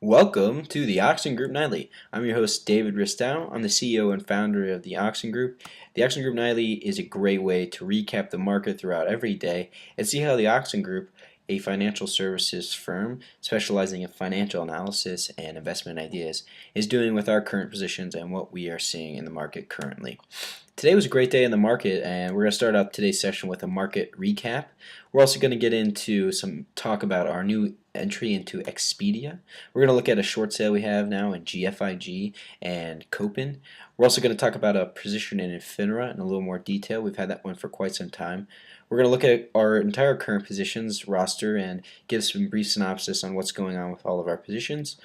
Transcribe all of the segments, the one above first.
Welcome to the Oxen Group Nightly. I'm your host, David Ristow. I'm the CEO and founder of the Oxen Group. The Oxen Group Nightly is a great way to recap the market throughout every day and see how the Oxen Group, a financial services firm specializing in financial analysis and investment ideas, is doing with our current positions and what we are seeing in the market currently. Today was a great day in the market, and we're going to start out today's session with a market recap. We're also going to get into some talk about our new entry into Expedia. We're going to look at a short sale we have now in GFIG and Copen. We're also going to talk about a position in Infinera in a little more detail. We've had that one for quite some time. We're going to look at our entire current positions roster and give some brief synopsis on what's going on with all of our positions.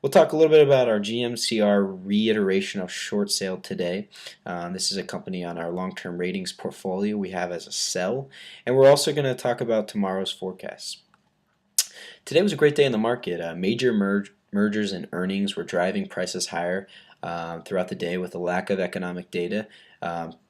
We'll talk a little bit about our GMCR reiteration of short sale today. This is a company on our long-term ratings portfolio we have as a sell. And we're also going to talk about tomorrow's forecasts. Today was a great day in the market. Major mergers and earnings were driving prices higher throughout the day with a lack of economic data.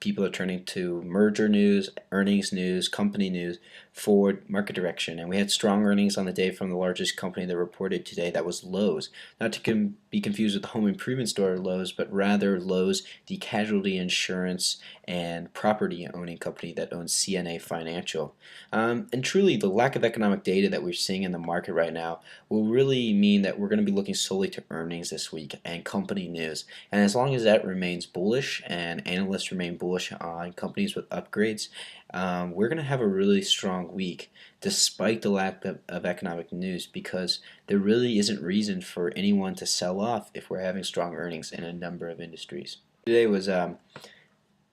People are turning to merger news, earnings news, company news for market direction. And we had strong earnings on the day from the largest company that reported today. That was Lowe's. Not to be confused with the home improvement store Lowe's, but rather Lowe's, the casualty insurance and property owning company that owns CNA Financial. And truly, the lack of economic data that we're seeing in the market right now will really mean that we're going to be looking solely to earnings this week and company news. And as long as that remains bullish and analysts remain bullish on companies with upgrades, we're going to have a really strong week despite the lack of economic news, because there really isn't reason for anyone to sell off if we're having strong earnings in a number of industries. Today was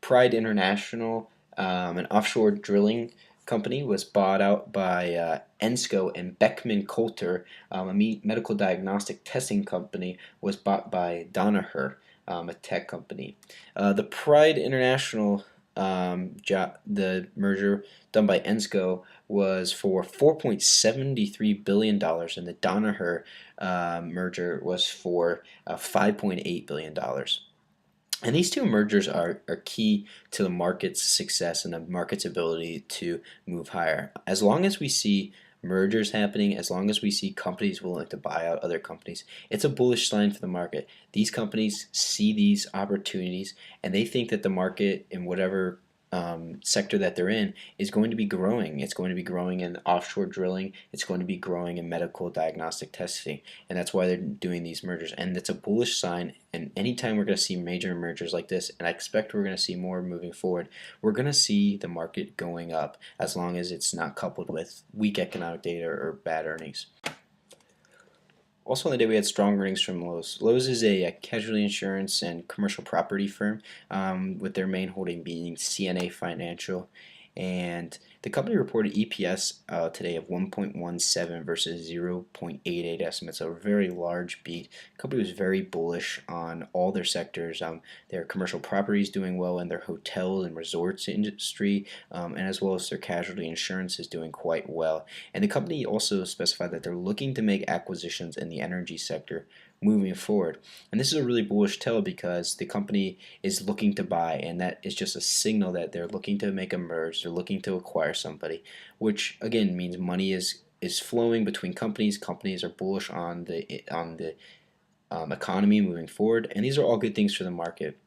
Pride International, an offshore drilling company, was bought out by Ensco, and Beckman Coulter, a medical diagnostic testing company, was bought by Danaher, a tech company. The Pride International the merger done by Ensco was for $4.73 billion, and the Danaher merger was for $5.8 billion. And these two mergers are key to the market's success and the market's ability to move higher. As long as we see mergers happening, as long as we see companies willing to buy out other companies, it's a bullish sign for the market. These companies see these opportunities, and they think that the market in whatever sector that they're in is going to be growing. It's going to be growing in offshore drilling. It's going to be growing in medical diagnostic testing, and that's why they're doing these mergers. And it's a bullish sign. And anytime we're going to see major mergers like this, and I expect we're going to see more moving forward, we're going to see the market going up as long as it's not coupled with weak economic data or bad earnings. Also on the day we had strong earnings from Lowe's. Lowe's is a casualty insurance and commercial property firm, with their main holding being CNA Financial. And the company reported EPS today of 1.17 versus 0.88 estimates, so a very large beat. The company was very bullish on all their sectors. Their commercial properties doing well, and their hotel and resorts industry, and as well as their casualty insurance is doing quite well. And the company also specified that they're looking to make acquisitions in the energy sector moving forward. And this is a really bullish tell because the company is looking to buy, and that is just a signal that they're looking to make a merge, they're looking to acquire somebody, which again means money is flowing between companies. Companies are bullish on the economy moving forward, and these are all good things for the market.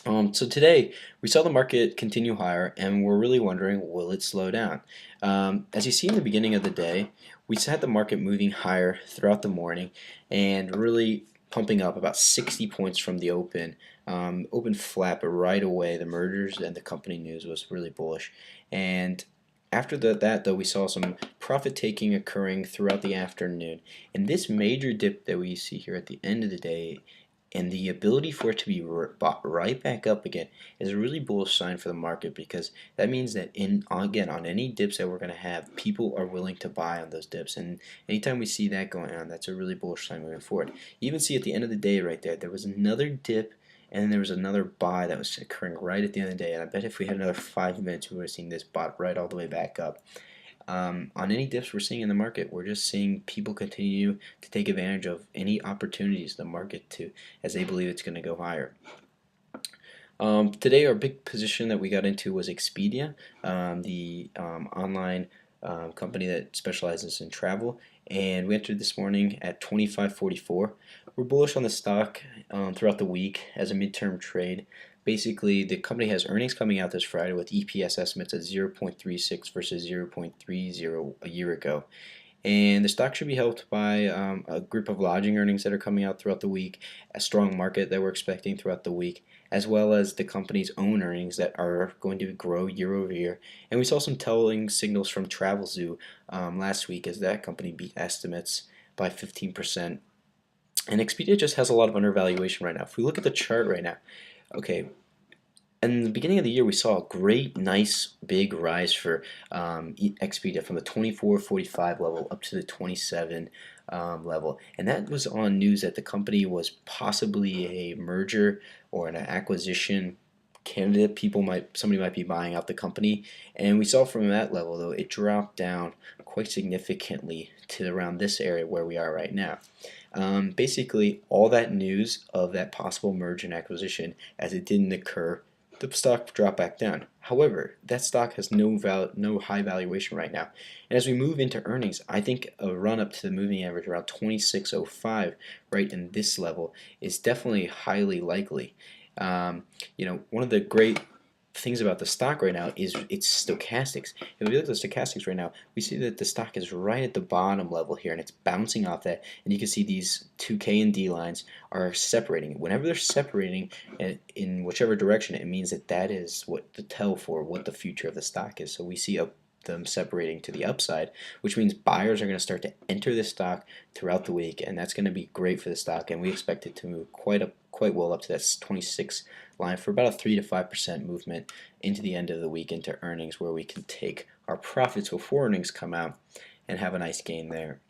So today we saw the market continue higher, and we're really wondering, will it slow down? As you see in the beginning of the day, we had the market moving higher throughout the morning and really pumping up about 60 points from the open. Open flat, but right away the mergers and the company news was really bullish. And after that, though, we saw some profit taking occurring throughout the afternoon. And this major dip that we see here at the end of the day, and the ability for it to be bought right back up again, is a really bullish sign for the market, because that means that again on any dips that we're going to have, people are willing to buy on those dips. And anytime we see that going on, that's a really bullish sign moving forward. You even see at the end of the day right there was another dip, and there was another buy that was occurring right at the end of the day. And I bet if we had another 5 minutes, we would have seen this bought right all the way back up. On any dips we're seeing in the market, we're just seeing people continue to take advantage of any opportunities in the market as they believe it's going to go higher. Today our big position that we got into was Expedia, the online company that specializes in travel, and we entered this morning at 25.44. We're bullish on the stock throughout the week as a midterm trade. Basically, the company has earnings coming out this Friday with EPS estimates at 0.36 versus 0.30 a year ago. And the stock should be helped by a group of lodging earnings that are coming out throughout the week, a strong market that we're expecting throughout the week, as well as the company's own earnings that are going to grow year over year. And we saw some telling signals from TravelZoo last week as that company beat estimates by 15%. And Expedia just has a lot of undervaluation right now. If we look at the chart right now, okay, in the beginning of the year, we saw a great, nice, big rise for Expedia from the 24.45 level up to the 27 level, and that was on news that the company was possibly a merger or an acquisition candidate. Somebody might be buying out the company, and we saw from that level though it dropped down quite significantly to around this area where we are right now. Basically, all that news of that possible merger and acquisition, as it didn't occur, the stock dropped back down. However, that stock has no high valuation right now. And as we move into earnings, I think a run up to the moving average around 26.05 right in this level is definitely highly likely. One of the great things about the stock right now is its stochastics. If we look at the stochastics right now, we see that the stock is right at the bottom level here, and it's bouncing off that. And you can see these 2K and D lines are separating. Whenever they're separating in whichever direction, it means that is what the tell for what the future of the stock is. So we see them separating to the upside, which means buyers are going to start to enter the stock throughout the week, and that's going to be great for the stock. And we expect it to move quite well up to that 26 line for about a 3 to 5% movement into the end of the week into earnings, where we can take our profits before earnings come out and have a nice gain there.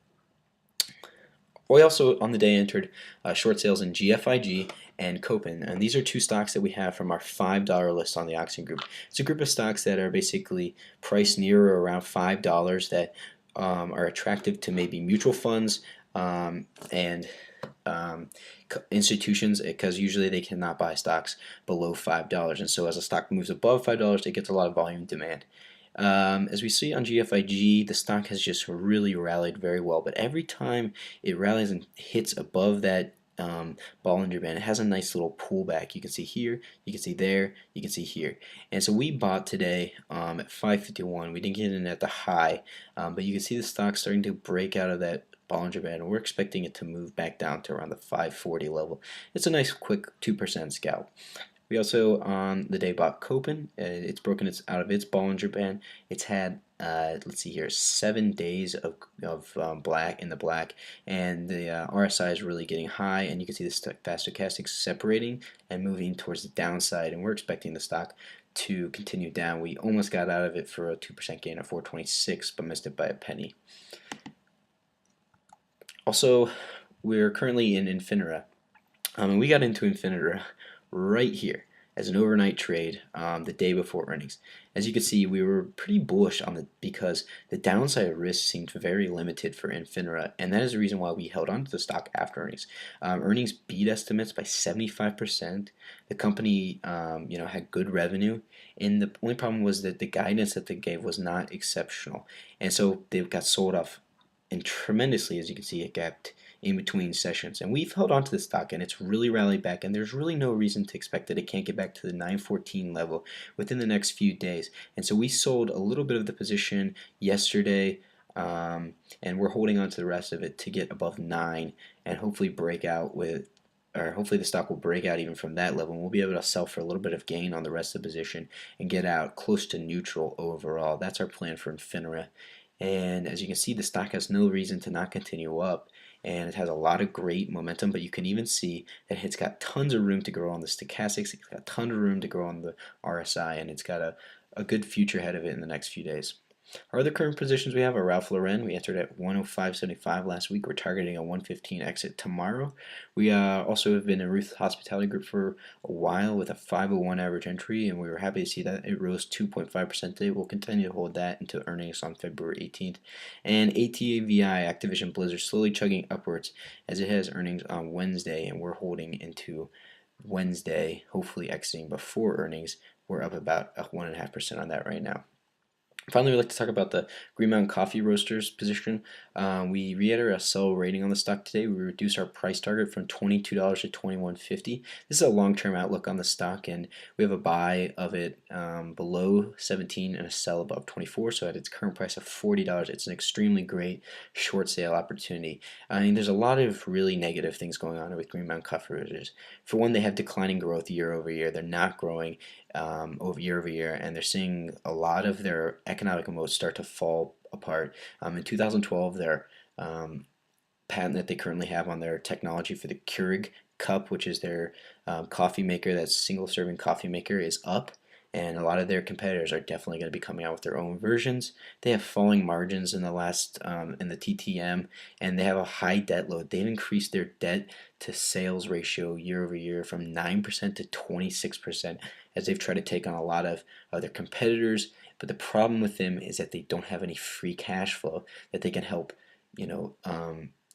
We also on the day entered short sales in GFIG and Copen, and these are two stocks that we have from our $5 list on the Oxen Group. It's a group of stocks that are basically priced near or around $5 that are attractive to maybe mutual funds and institutions, because usually they cannot buy stocks below $5, and so as a stock moves above $5, it gets a lot of volume demand. As we see on GFIG, the stock has just really rallied very well, but every time it rallies and hits above that Bollinger Band, it has a nice little pullback. You can see here, you can see there, you can see here. And so we bought today at 551. We didn't get in at the high, but you can see the stock starting to break out of that Bollinger Band, and we're expecting it to move back down to around the 540 level. It's a nice quick 2% scalp. We also on the day bought Copen. It's broken out of its Bollinger Band. It's had let's see here, 7 days of black in the black, and the RSI is really getting high, and you can see the fast stochastics separating and moving towards the downside, and we're expecting the stock to continue down. We almost got out of it for a 2% gain at 426, but missed it by a penny. Also, we're currently in Infinera, and we got into Infinera right here as an overnight trade the day before earnings. As you can see, we were pretty bullish on because the downside risk seemed very limited for Infinera, and that is the reason why we held on to the stock after earnings. Earnings beat estimates by 75%. The company, had good revenue, and the only problem was that the guidance that they gave was not exceptional, and so they got sold off and tremendously. As you can see, it gapped in between sessions, and we've held on to the stock, and it's really rallied back, and there's really no reason to expect that it can't get back to the 914 level within the next few days. And so we sold a little bit of the position yesterday, and we're holding on to the rest of it to get above 9 and hopefully break out hopefully the stock will break out even from that level, and we'll be able to sell for a little bit of gain on the rest of the position and get out close to neutral overall. That's our plan for Infinera. And as you can see, the stock has no reason to not continue up, and it has a lot of great momentum, but you can even see that it's got tons of room to grow on the stochastics, it's got a ton of room to grow on the RSI, and it's got a good future ahead of it in the next few days. Our other current positions we have are Ralph Lauren. We entered at 105.75 last week. We're targeting a 115 exit tomorrow. We also have been in Ruth Hospitality Group for a while with a 501 average entry, and we were happy to see that it rose 2.5% today. We'll continue to hold that into earnings on February 18th. And ATVI, Activision Blizzard, slowly chugging upwards as it has earnings on Wednesday, and we're holding into Wednesday, hopefully exiting before earnings. We're up about 1.5% on that right now. Finally, we'd like to talk about the Green Mountain Coffee Roasters position. We reiterate a sell rating on the stock today. We reduced our price target from $22 to $21.50. This is a long-term outlook on the stock, and we have a buy of it below 17 and a sell above 24. So at its current price of $40, it's an extremely great short sale opportunity. I mean, there's a lot of really negative things going on with Green Mountain Coffee Roasters. For one, they have declining growth year over year. They're not growing over year, and they're seeing a lot of their economic moats start to fall apart. In 2012, their patent that they currently have on their technology for the Keurig cup, which is their coffee maker, that single serving coffee maker, is up. And a lot of their competitors are definitely going to be coming out with their own versions. They have falling margins in the last in the TTM, and they have a high debt load. They've increased their debt to sales ratio year over year from 9% to 26%, as they've tried to take on a lot of other competitors. But the problem with them is that they don't have any free cash flow that they can help, you know,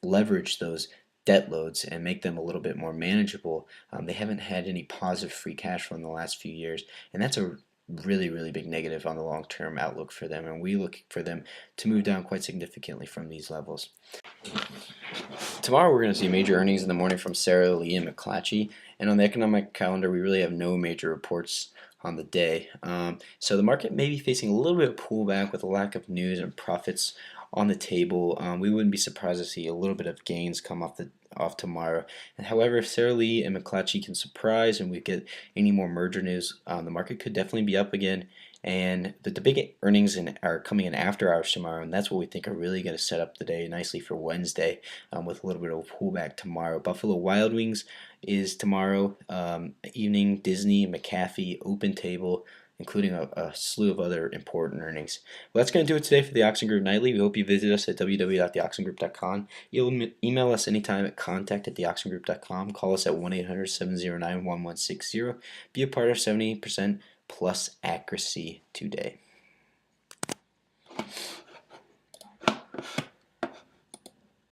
leverage those debt loads and make them a little bit more manageable. They haven't had any positive free cash flow in the last few years, and that's a really big negative on the long-term outlook for them, and we look for them to move down quite significantly from these levels. Tomorrow we're going to see major earnings in the morning from Sara Lee and McClatchy, and on the economic calendar we really have no major reports on the day. So the market may be facing a little bit of pullback with a lack of news and profits on the table. We wouldn't be surprised to see a little bit of gains come off tomorrow. And however, if Sara Lee and McClatchy can surprise and we get any more merger news, the market could definitely be up again. And the big earnings are coming in after hours tomorrow, and that's what we think are really going to set up the day nicely for Wednesday, with a little bit of a pullback tomorrow. Buffalo Wild Wings is tomorrow evening. Disney, McAfee, Open Table, including a slew of other important earnings. Well, that's going to do it today for the Oxen Group Nightly. We hope you visit us at www.theoxengroup.com. You'll email us anytime at contact@theoxengroup.com. Call us at 1-800-709-1160. Be a part of 70% plus accuracy today.